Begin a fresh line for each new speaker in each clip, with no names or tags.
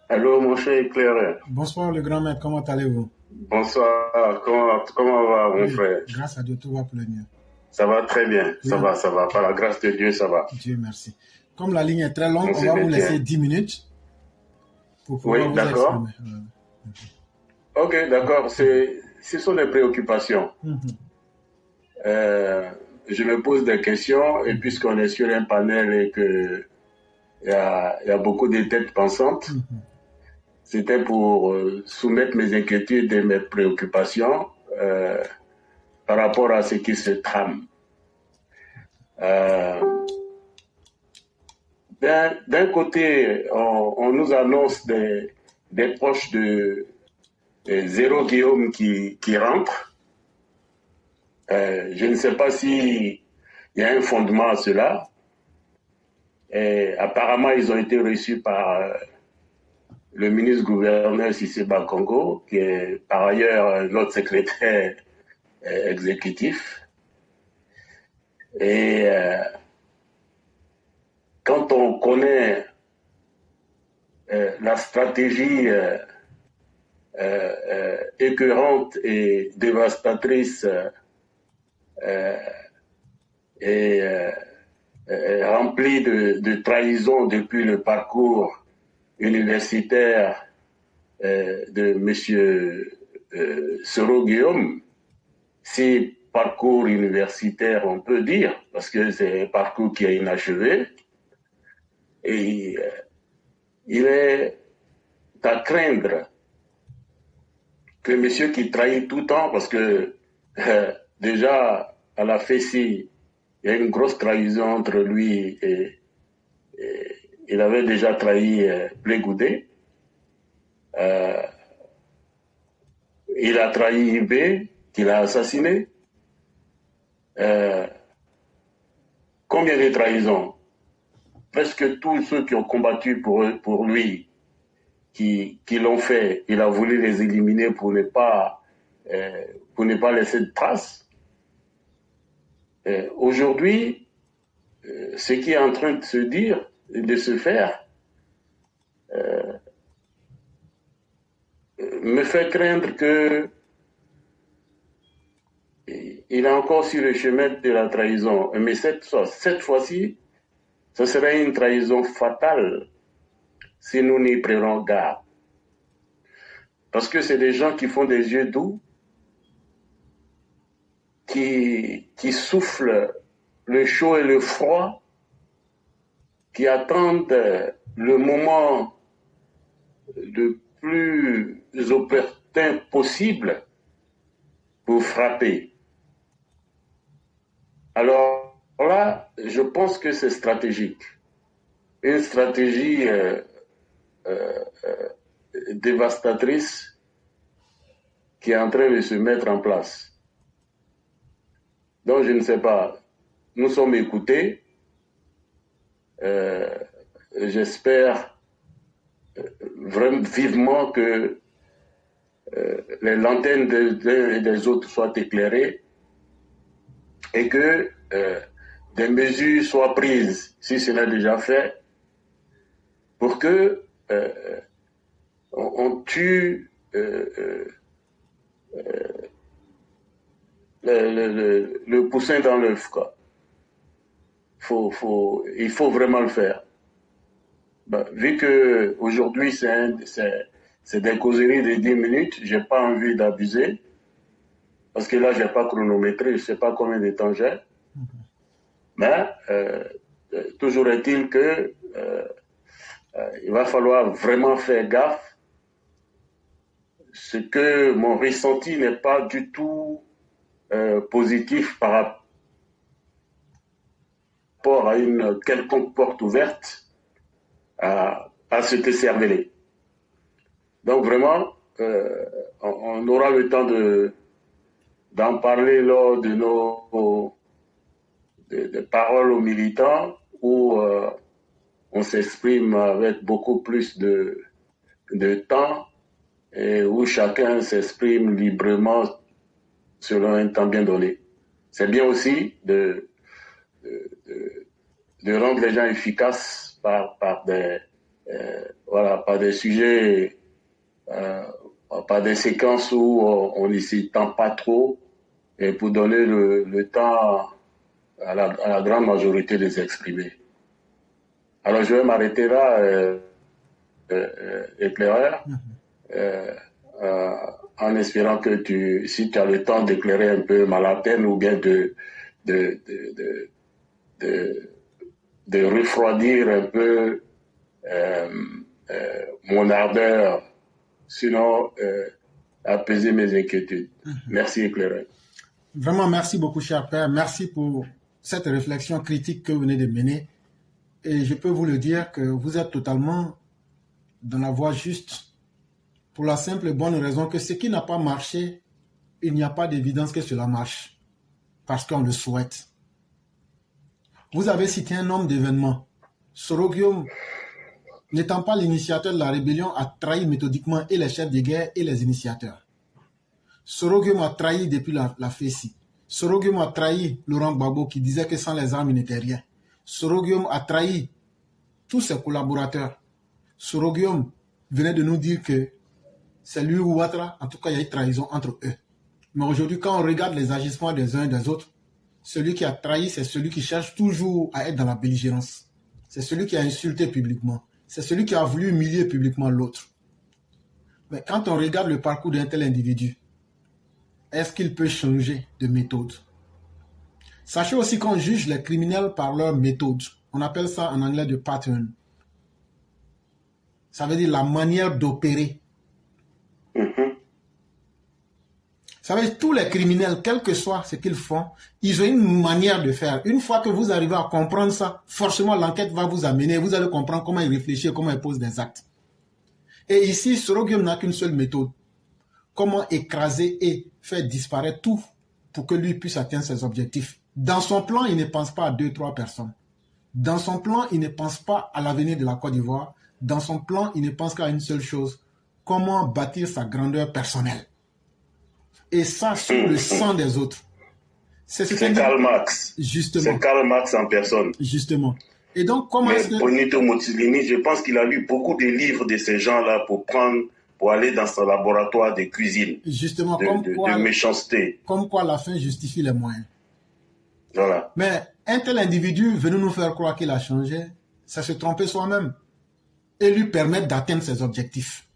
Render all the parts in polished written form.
Allô, mon cher éclaireur.
Bonsoir le grand maître, comment allez-vous?
Bonsoir, comment va, mon
Oui,
frère?
grâce à Dieu, tout va pour le mieux.
Ça va très bien,
Oui,
ça va. Par la grâce de Dieu, ça va.
Dieu merci. Comme la ligne est très longue,
On
on
se
va vous laisser
maintient.
10 minutes pour pouvoir
Oui,
vous
d'accord.
exprimer.
Ok, d'accord. Ce sont des préoccupations.
Mhm,
Euh, je me pose des questions et
mhm,
puisqu'on est sur un panel et que il y a beaucoup de têtes pensantes,
mhm.
c'était pour soumettre mes inquiétudes et mes préoccupations euh, par rapport à ce qui se trame. Euh, D'un côté, on nous annonce des proches de Zéro Guillaume qui rentrent. Je ne sais pas s'il y a un fondement à cela. Et apparemment, ils ont été reçus par le ministre-gouverneur Cissé Bakongo, qui est par ailleurs notre secrétaire exécutif. Et quand on connaît la stratégie écœurante et dévastatrice et remplie de trahison depuis le parcours universitaire de M. Soro Guillaume, si parcours universitaire on peut dire, parce que c'est un parcours qui est inachevé, et il est à craindre que monsieur qui trahit tout le temps, parce que déjà à la FECI, il y a une grosse trahison entre lui et il avait déjà trahi Blé Goudé. Il a trahi IB, qu'il a assassiné. Euh, Combien de trahisons? Presque tous ceux qui ont combattu pour lui, qui l'ont fait, il a voulu les éliminer pour ne pas laisser de traces. Aujourd'hui, ce qui est en train de se dire, de se faire, me fait craindre que il est encore sur le chemin de la trahison. Mais cette fois-ci, ce serait une trahison fatale si nous n'y prenons garde. Parce que c'est des gens qui font des yeux doux, qui soufflent le chaud et le froid, qui attendent le moment le plus opportun possible pour frapper. Alors là, je pense que c'est stratégique. Une stratégie dévastatrice qui est en train de se mettre en place. Donc, je ne sais pas. Nous sommes écoutés. J'espère vraiment vivement que les lanternes des uns et des autres soient éclairées et que des mesures soient prises, si ce n'est déjà fait, pour que on tue le poussin dans l'œuf. Il faut vraiment le faire. Vu que aujourd'hui c'est des causeries de 10 minutes, j'ai pas envie d'abuser, parce que là j'ai pas chronométré, je sais pas combien de temps j'ai, mais toujours est-il que il va falloir vraiment faire gaffe. Ce que mon ressenti n'est pas du tout positif par rapport à une quelconque porte ouverte à ce que Cervelé. Donc vraiment, on aura le temps d'en parler lors de de paroles aux militants où on s'exprime avec beaucoup plus de temps et où chacun s'exprime librement selon un temps bien donné. C'est bien aussi de rendre les gens efficaces par des voilà, par des sujets, euh, par des séquences où on ne s'y tend pas trop, et pour donner le temps à la grande majorité de s'exprimer. Alors je vais m'arrêter là, éclaireur, euh, euh, en espérant que si tu as le temps d'éclairer un peu ma lanterne ou bien de, de, de, de refroidir un peu euh, mon ardeur, sinon apaiser mes inquiétudes. Merci, éclaireur.
Vraiment, merci beaucoup, cher père. Merci pour cette réflexion critique que vous venez de mener. Et je peux vous le dire que vous êtes totalement dans la voie juste pour la simple et bonne raison que ce qui n'a pas marché, il n'y a pas d'évidence que cela marche parce qu'on le souhaite. Vous avez cité un nombre d'événements. Soro-Guillaume, n'étant pas l'initiateur de la rébellion, a trahi méthodiquement et les chefs de guerre et les initiateurs. Soro-Guillaume a trahi depuis la FECI. Soro-Guillaume a trahi Laurent Gbagbo qui disait que sans les armes, il n'était rien. Soro-Guillaume a trahi tous ses collaborateurs. Soro-Guillaume venait de nous dire que c'est lui ou Ouattara, en tout cas, il y a eu trahison entre eux. Mais aujourd'hui, quand on regarde les agissements des uns et des autres, celui qui a trahi, c'est celui qui cherche toujours à être dans la belligérance. C'est celui qui a insulté publiquement. C'est celui qui a voulu humilier publiquement l'autre. Mais quand on regarde le parcours d'un tel individu, est-ce qu'il peut changer de méthode? Sachez aussi qu'on juge les criminels par leur méthode. On appelle ça en anglais de pattern. Ça veut dire la manière d'opérer. Vous savez, tous les criminels, quel que soit ce qu'ils font, ils ont une manière de faire. Une fois que vous arrivez à comprendre ça, forcément l'enquête va vous amener, vous allez comprendre comment ils réfléchissent, comment ils posent des actes. Et ici, Soro-Guillaume n'a qu'une seule méthode. Comment écraser et faire disparaître tout pour que lui puisse atteindre ses objectifs. Dans son plan, il ne pense pas à 2-3 personnes. Dans son plan, il ne pense pas à l'avenir de la Côte d'Ivoire. Dans son plan, il ne pense qu'à une seule chose. Comment bâtir sa grandeur personnelle. Et ça sur le sang des autres.
C'est Karl Marx.
Justement.
C'est Karl Marx en personne.
Justement. Et donc, comment est-ce que...
Benito Mussolini, je pense qu'il a lu beaucoup de livres de ces gens-là pour aller dans son laboratoire de cuisine.
Justement,
de méchanceté.
Comme quoi la fin justifie les moyens.
Voilà.
Mais un tel individu venu nous faire croire qu'il a changé, c'est se tromper soi-même et lui permettre d'atteindre ses objectifs.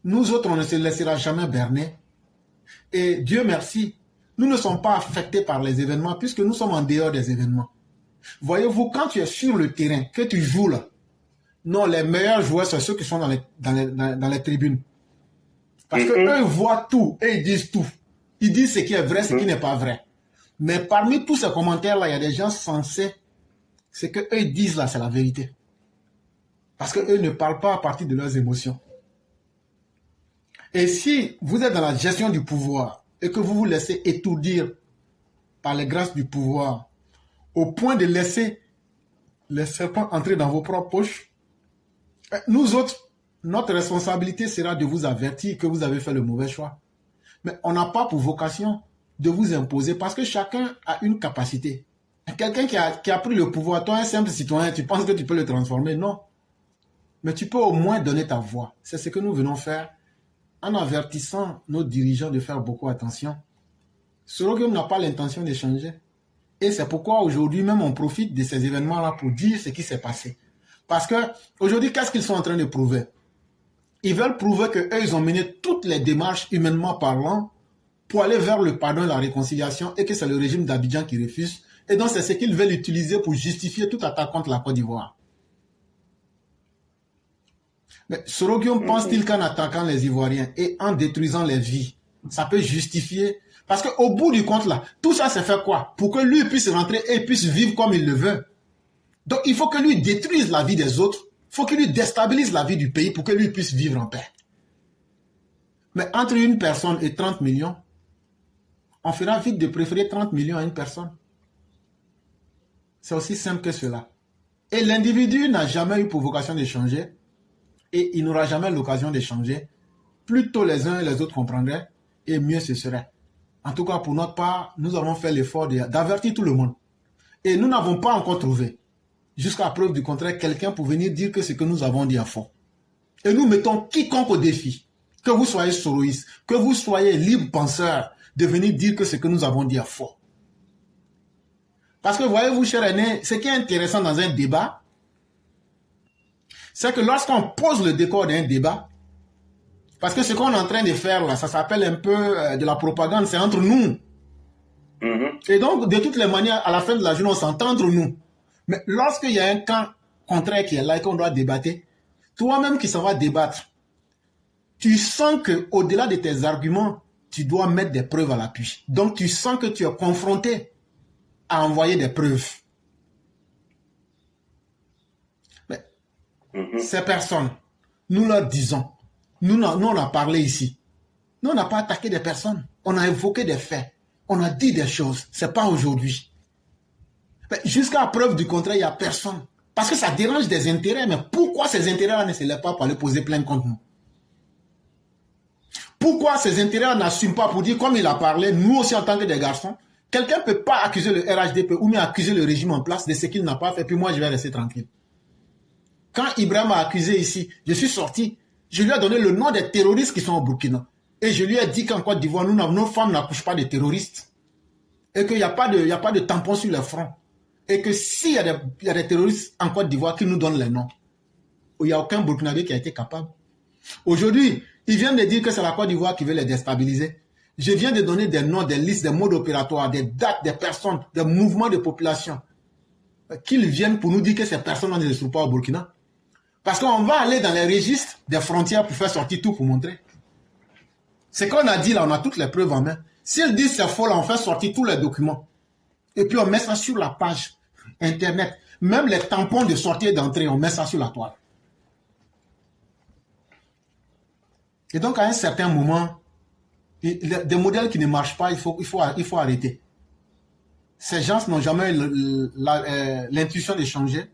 Nous autres, on ne se laissera jamais berner. Et Dieu merci, nous ne sommes pas affectés par les événements puisque nous sommes en dehors des événements. Voyez-vous, quand tu es sur le terrain, que tu joues là, non, les meilleurs joueurs, c'est ceux qui sont dans les tribunes. Parce qu'eux, ils voient tout et ils disent tout. Ils disent ce qui est vrai, ce qui n'est pas vrai. Mais parmi tous ces commentaires-là, il y a des gens censés, ce qu'eux ils disent là, c'est la vérité. Parce qu'eux ne parlent pas à partir de leurs émotions. Et si vous êtes dans la gestion du pouvoir et que vous vous laissez étourdir par les grâces du pouvoir au point de laisser les serpents entrer dans vos propres poches, nous autres, notre responsabilité sera de vous avertir que vous avez fait le mauvais choix. Mais on n'a pas pour vocation de vous imposer parce que chacun a une capacité. Quelqu'un qui a pris le pouvoir, toi un simple citoyen, tu penses que tu peux le transformer? Non. Mais tu peux au moins donner ta voix. C'est ce que nous venons faire en avertissant nos dirigeants de faire beaucoup attention. Soro-Guillaume n'a pas l'intention de changer. Et c'est pourquoi aujourd'hui même on profite de ces événements-là pour dire ce qui s'est passé. Parce que aujourd'hui, qu'est-ce qu'ils sont en train de prouver? Ils veulent prouver qu'eux, ils ont mené toutes les démarches humainement parlant pour aller vers le pardon et la réconciliation et que c'est le régime d'Abidjan qui refuse. Et donc c'est ce qu'ils veulent utiliser pour justifier toute attaque contre la Côte d'Ivoire. Mais Soro-Guillaume pense-t-il qu'en attaquant les Ivoiriens et en détruisant les vies, ça peut justifier? Parce qu'au bout du compte là, tout ça c'est fait quoi? Pour que lui puisse rentrer et puisse vivre comme il le veut. Donc il faut que lui détruise la vie des autres. Il faut qu'il lui déstabilise la vie du pays pour que lui puisse vivre en paix. Mais entre une personne et 30 millions, on fera vite de préférer 30 millions à une personne. C'est aussi simple que cela. Et l'individu n'a jamais eu pour vocation de changer. Et il n'aura jamais l'occasion de changer. Plus tôt les uns et les autres comprendraient, et mieux ce serait. En tout cas, pour notre part, nous avons fait l'effort d'avertir tout le monde. Et nous n'avons pas encore trouvé. jusqu'à preuve du contraire, quelqu'un pour venir dire que ce que nous avons dit est faux. Et nous mettons quiconque au défi, que vous soyez soroïste, que vous soyez libre penseur, de venir dire que ce que nous avons dit est faux. Parce que voyez-vous, cher aîné, ce qui est intéressant dans un débat, c'est que lorsqu'on pose le décor d'un débat, parce que ce qu'on est en train de faire là, ça s'appelle un peu de la propagande, c'est entre nous. Et donc, de toutes les manières, à la fin de la journée, on s'entend entre nous. Mais lorsqu'il y a un camp contraire qui est là et qu'on doit débattre, toi-même qui s'en va débattre, tu sens qu'au-delà de tes arguments, tu dois mettre des preuves à l'appui. Donc, tu sens que tu es confronté à envoyer des preuves. Mais ces personnes, nous leur disons, nous on a parlé ici. Nous, on n'a pas attaqué des personnes. On a évoqué des faits. On a dit des choses. Ce n'est pas aujourd'hui. Jusqu'à preuve du contraire, il n'y a personne. Parce que ça dérange des intérêts. Mais pourquoi ces intérêts-là ne se lèvent pas pour aller poser plainte contre nous? Pourquoi ces intérêts-là n'assument pas pour dire, comme il a parlé, nous aussi en tant que des garçons, quelqu'un ne peut pas accuser le RHDP ou même accuser le régime en place de ce qu'il n'a pas fait, puis moi je vais rester tranquille. Quand Ibrahim a accusé ici, je suis sorti, je lui ai donné le nom des terroristes qui sont au Burkina. Et je lui ai dit qu'en Côte d'Ivoire, nos femmes n'accouchent pas de terroristes. Et qu'il n'y a pas de tampon sur le front. Et que s'il y a des terroristes en Côte d'Ivoire qui nous donnent les noms, il n'y a aucun Burkinabé qui a été capable. Aujourd'hui, ils viennent de dire que c'est la Côte d'Ivoire qui veut les déstabiliser. Je viens de donner des noms, des listes, des modes opératoires, des dates, des personnes, des mouvements de population. Qu'ils viennent pour nous dire que ces personnes ne se trouvent pas au Burkina. Parce qu'on va aller dans les registres des frontières pour faire sortir tout pour montrer. Ce qu'on a dit là, on a toutes les preuves en main. S'ils disent c'est faux là, on fait sortir tous les documents. Et puis on met ça sur la page internet. Même les tampons de sortie et d'entrée, on met ça sur la toile. Et donc à un certain moment, des modèles qui ne marchent pas, il faut arrêter. Ces gens n'ont jamais l'intuition de changer.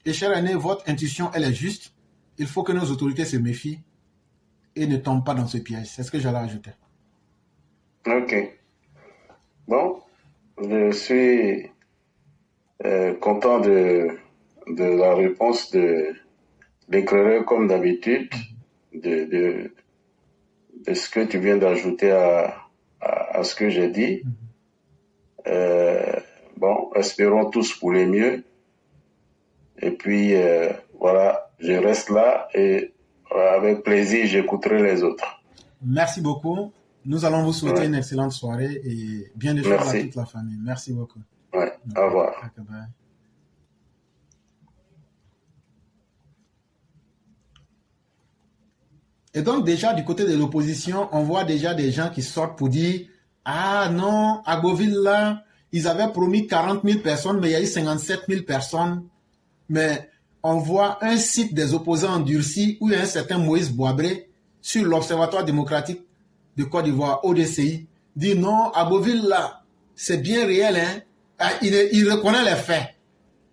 Et cher aîné, votre intuition, elle est juste. Il faut que nos autorités se méfient et ne tombent pas dans ce piège. C'est ce que j'allais ajouter.
Ok. Bon, je suis content de la réponse de l'éclaireur comme d'habitude, de ce que tu viens d'ajouter à ce que j'ai dit. Bon, espérons tous pour le mieux. Et puis, voilà, je reste là et avec plaisir, j'écouterai les autres.
Merci beaucoup. Nous allons vous souhaiter une excellente soirée et bien des choses à toute la famille. Merci beaucoup.
Ouais, au revoir.
Okay, bye. Et donc déjà du côté de l'opposition, on voit déjà des gens qui sortent pour dire « Ah non, à Beauville là, ils avaient promis 40 000 personnes, mais il y a eu 57 000 personnes. » Mais on voit un site des opposants endurcis où il y a un certain Moïse Boabré sur l'Observatoire démocratique de Côte d'Ivoire, ODCI, dit non, à Beauville là, c'est bien réel, hein? Il reconnaît les faits.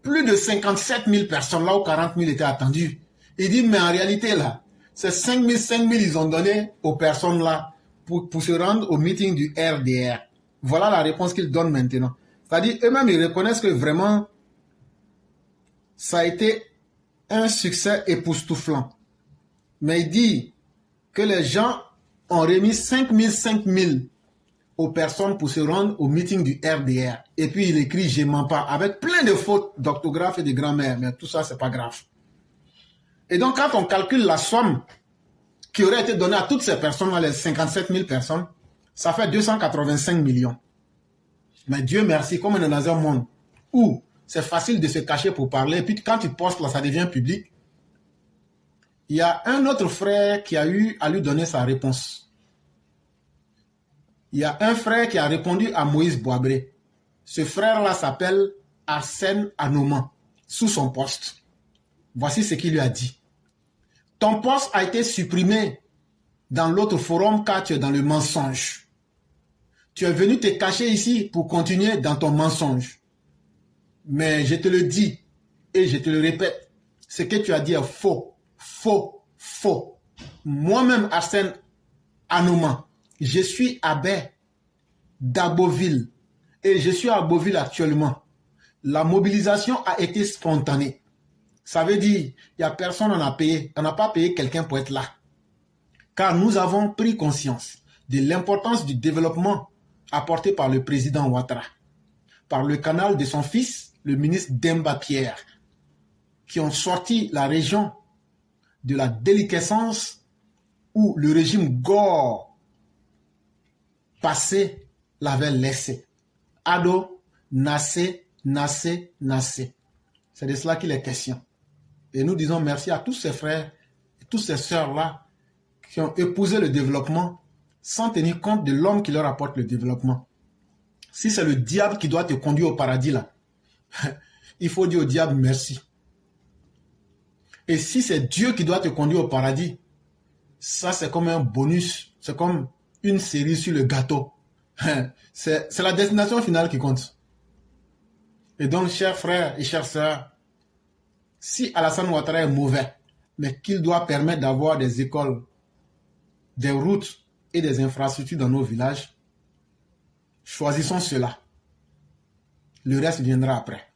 Plus de 57 000 personnes là où 40 000 étaient attendues. Il dit mais en réalité là, c'est 5 000 ils ont donné aux personnes là pour se rendre au meeting du RDR. Voilà la réponse qu'ils donnent maintenant. C'est-à-dire eux-mêmes ils reconnaissent que vraiment ça a été un succès époustouflant. Mais il dit que les gens ont remis 5 000 aux personnes pour se rendre au meeting du RDR. Et puis il écrit « Je mens pas » avec plein de fautes d'orthographe et de grammaire. Mais tout ça, c'est pas grave. Et donc, quand on calcule la somme qui aurait été donnée à toutes ces personnes, les 57 000 personnes, ça fait 285 millions. Mais Dieu merci, comme on est dans un monde où c'est facile de se cacher pour parler, et puis quand tu postes là, ça devient public. Il y a un autre frère qui a eu à lui donner sa réponse. Il y a un frère qui a répondu à Moïse Boabré. Ce frère-là s'appelle Arsène Anoman, sous son poste. Voici ce qu'il lui a dit. Ton poste a été supprimé dans l'autre forum car tu es dans le mensonge. Tu es venu te cacher ici pour continuer dans ton mensonge. Mais je te le dis et je te le répète, ce que tu as dit est faux, faux, faux. Moi-même, Arsène Anoman, je suis abbé d'Aboville et je suis à Beauville actuellement. La mobilisation a été spontanée. Ça veut dire, il n'y a personne à payer. On n'a pas payé quelqu'un pour être là. Car nous avons pris conscience de l'importance du développement apporté par le président Ouattara, par le canal de son fils, le ministre Demba Pierre, qui ont sorti la région de la déliquescence où le régime Gore passé l'avait laissé. Ado, Nassé. C'est de cela qu'il est question. Et nous disons merci à tous ces frères et toutes ces sœurs-là qui ont épousé le développement sans tenir compte de l'homme qui leur apporte le développement. Si c'est le diable qui doit te conduire au paradis, là, il faut dire au diable merci. Et si c'est Dieu qui doit te conduire au paradis, ça c'est comme un bonus, c'est comme une cerise sur le gâteau. C'est la destination finale qui compte. Et donc, chers frères et chères sœurs, si Alassane Ouattara est mauvais, mais qu'il doit permettre d'avoir des écoles, des routes et des infrastructures dans nos villages, choisissons cela. Le reste viendra après.